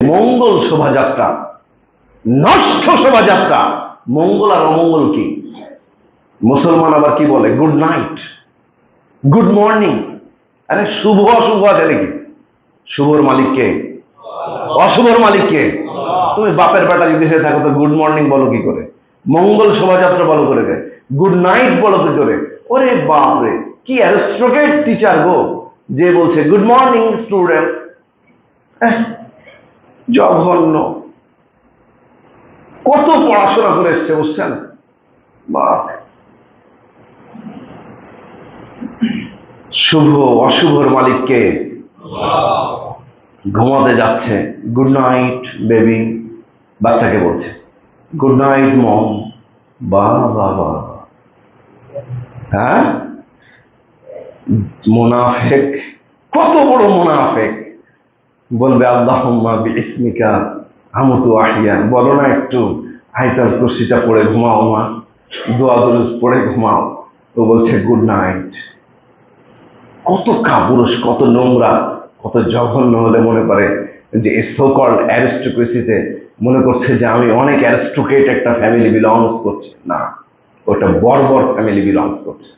মঙ্গল শোভাযাত্রা, নষ্ট শোভাযাত্রা। মঙ্গল আর অমঙ্গল কি? মুসলমান আবার কি বলে? Good night, good morning. আরে শুভ অশুভ আছে নাকি? শুভর মালিক কে? অশুভর মালিক কে? তুমি বাপের বেটা যদি হয়ে থাকো তো গুড মর্নিং বলো কি করে? মঙ্গল শোভাযাত্রা বলো করে দেয়, গুড নাইট বলো কি করে? ওরে বাপরে, কি অ্যারিস্টোক্রেট টিচার গো, যে বলছে গুড মর্নিং স্টুডেন্টস। জঘন্য। কত পড়াশোনা করে এসছে বুঝছেন? বাপ। শুভ অশুভর মালিককে। ঘুমাতে যাচ্ছে, গুড নাইট বেবি, বাচ্চাকে বলছে গুড নাইট মম। বাবা, হ্যাঁ, মুনাফেক, কত বড় মুনাফেক। বলবে আল্লাহুম্মা বিইসমিকা আমুতু আহিয়া। বলো না একটু আয়াতুল কুরসিটা পড়ে ঘুমাও মা, দোয়া দরুদ পড়ে ঘুমাও। ও বলছে গুড নাইট। কত কাপুরুষ, কত নোংরা, কত জঘন্য হলে মনে করে যে সো-কল্ড অ্যারিস্টোক্রেসিতে মনে করছে যে আমি অনেক অ্যারিস্টোক্রেট একটা ফ্যামিলি বিলংস করছি। না, ওটা বর্বর ফ্যামিলি বিলংস করছে।